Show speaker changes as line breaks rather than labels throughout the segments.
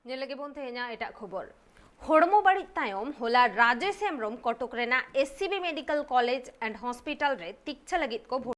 एटा खबर हड़मो बाड़ी तायम होला राजेश हेम्ब्रम कटक रेना SCB medical college and hospital रे तिक्छा लगित को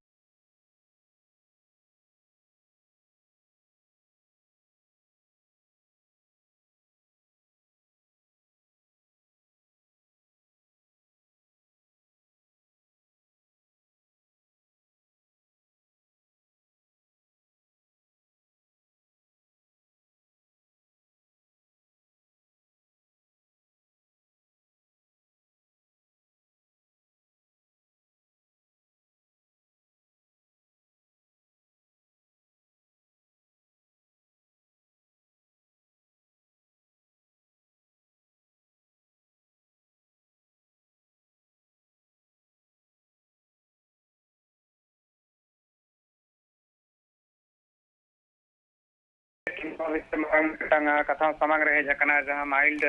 कथा सामांग रे हेजना जहां माइल्ड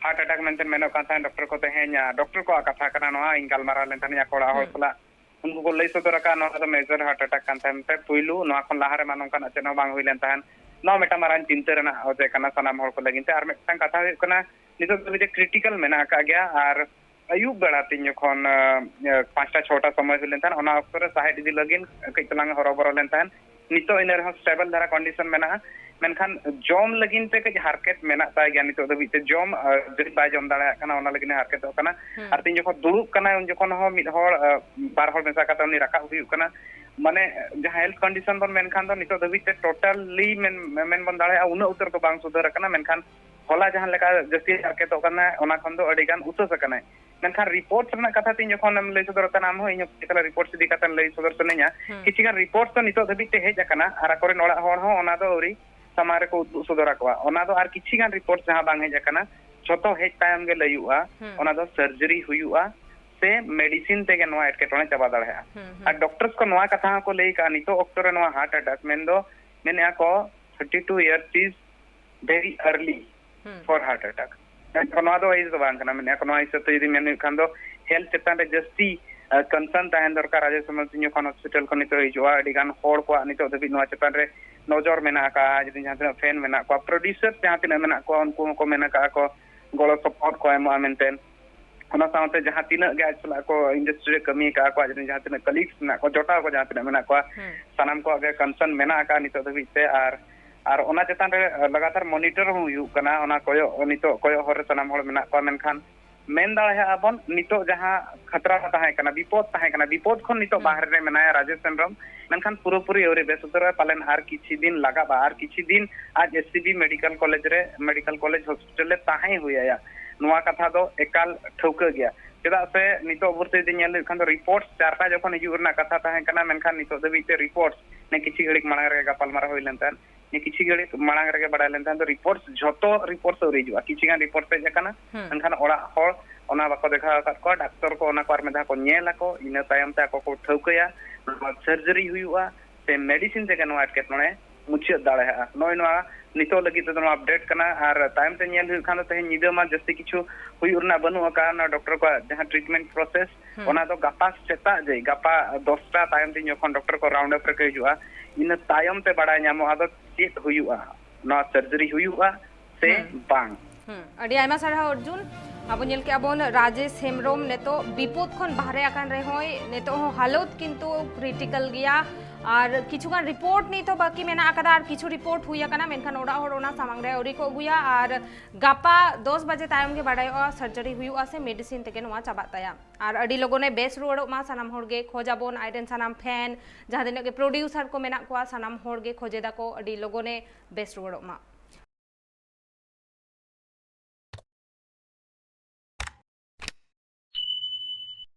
हार्ट अटैक मेंते मेनो कथा डॉक्टर को तेहे냐 डॉक्टर को कथा कना नोआ इंगाल मारा लेंतनिया कोड़ा होल सला उनको को लई सदर का नोआ मेजर हार्ट अटैक कान थानते पुइलु नोआ खन लाहारे मानों का चेनो बांग हुई लेन ताहन नोआ मेटा मारान चिंता रेना ओजे कना सनाम हर को लगिनते आर मेटन कथा हुई कना नितो दबे क्रिटिकल मेना का गया आर अयुब बेड़ा तीन जखन 5टा 6टा समय हुई लेन ताहन ओना अक्सर साहेड इदी लगिन कई तलांग हरोबरो लेन ताहन नितो इनर हो स्टेबल धारा कंडीशन मेना मेनखान जॉम लगिन ते कई हारकेट मेना ताय गया नितो दबी ते जॉम जदि बाय जॉम दाड़ा कना ओना लगिन हारकेट कना आर तीन जखन दुड़ुब कना उन जखन हो मिद हर बार हर मेसा कता उनी राका हुई कना माने जहां हेल्थ कंडीशन बन मेनखान दो नितो दबी ते टोटली मेन बन दाड़ा उन उतर को बांग सुधर कना मेनखान होला जहां लेका जस्ती हारकेट कना ओना खन दो अडी गान उतस कना मेनखान रिपोर्ट रना कथा तीन जखन हम लई सदर कना हम हो इन पिछला रिपोर्ट सिदी कता लई सदर सनेया किछिगान रिपोर्ट तो नितो दबी ते हेज कना आर करे नोड़ा हर हो ओना दो औरी समारे को सुधरा को ओना दो आर किछिगान रिपोर्ट जहां बांग हेज कना जतो हेज तायम गे लयुआ ओना दो सर्जरी हुयुआ से मेडिसिन तेगे नोआ एटकेटोने चाबा दाड़ेया आर डॉक्टर्स को नोआ कथा को लई का नितो ऑक्टर नोआ हार्ट अटैक मेंदो मेने को 32 years is very early for heart attack नोआ दो इज दो बांग कना मेने को नोआ इस तो यदि मेने खान दो हेल्थ चेतान रे जस्ती कंसर्न ताहन दरकार राजे समझ नियो खान हॉस्पिटल को नितो हिजुआ अडिगान होड़ को नितो दबी नोआ चेतान रे नजर मेना का जदि जहां तना फैन मेना को प्रोड्यूसर जहां तना मेना को उनको को मेना का को गलो सपोर्ट को एम मेंटेन ओना साउते जहां तीना गे आजला को इंडस्ट्री रे कमी का को जदि जहां तना कलीग्स मेना को जोटा को जहां तना मेना को सनाम को आगे कंसर्न मेना का नितो दबी से आर ओना चेतान रे लगातार मॉनिटर हुयु कना ओना कोयो नितो कोयो हर सनाम हर मेना को मेनखान मेन दाड़ा आबन नितो जहां खतरा ताहे कना विपद खन नितो बाहर रे मेनाया राजेश हेम्ब्रम मेनखान पूरी औरे बेसुतर पालन आर किछि दिन लगा आर किछि दिन आज एससीबी मेडिकल कॉलेज हॉस्पिटल ले ताहे हुया नोआ कथा दो एकाल ठौका गया चेदा से नितो बुरते दिन नेल खान दो रिपोर्ट्स चारटा जखन हिजु रना कथा ताहे कना मेनखान नितो दबिते रिपोर्ट्स ने किछि घड़ी मांग रे गपाल मारा होई लेनतान ने किछि घड़ी मांग रे बडा लेनतान तो रिपोर्ट्स झतो रिपोर्ट्स औरे हिजुआ किछि गान रिपोर्ट पे जकना मेनखान ओड़ा हर ओना बाको देखा को डॉक्टर को ओना को मेधा को नेला को इना तायम ता को ठौकया सर्जरी हुआ से मेडिसिन ते गनो एटकेटोने मुछिया दाड़ा नय नोआ नितो लगी तो अपडेट कना आर टाइम ते नेल हुई खान ते निदा मा जस्ती किछु हुई उरना बनु का ना डॉक्टर को जहां ट्रीटमेंट प्रोसेस ओना तो गपा सेता जे गपा 10टा टाइम ते जखन डॉक्टर को राउंड अप रे हिजुआ इन टाइम ते बड़ा नामो आदो चेक हुआ ना सर्जरी हुआ से बांग
अडी आयमा सारा अर्जुन अब नेल के अबन राजेश हेम्ब्रम ने तो विपद खन बाहरे आकान रे होय ने तो हालत किंतु क्रिटिकल गया और किछुगान रिपोर्ट नहीं तो बाकी मेना आकादा और किछु रिपोर्ट हुई आकाना मेनखान ओड़ा हर ओना सामांग रे औरी को अगुया और गापा 10 बजे तायम के बाडाय सर्जरी हुआ से मेडिसिन तेके नोआ चाबाताया और अडी लोगोने बेस रुवाड़ो मा सानाम होड़गे खोजाबोन आइडेन सानाम फैन जहां दिन के प्रोड्यूसर को मेना को सानाम होड़गे खोजेदा को अडी लोगोने बेस रुवाड़ो मा।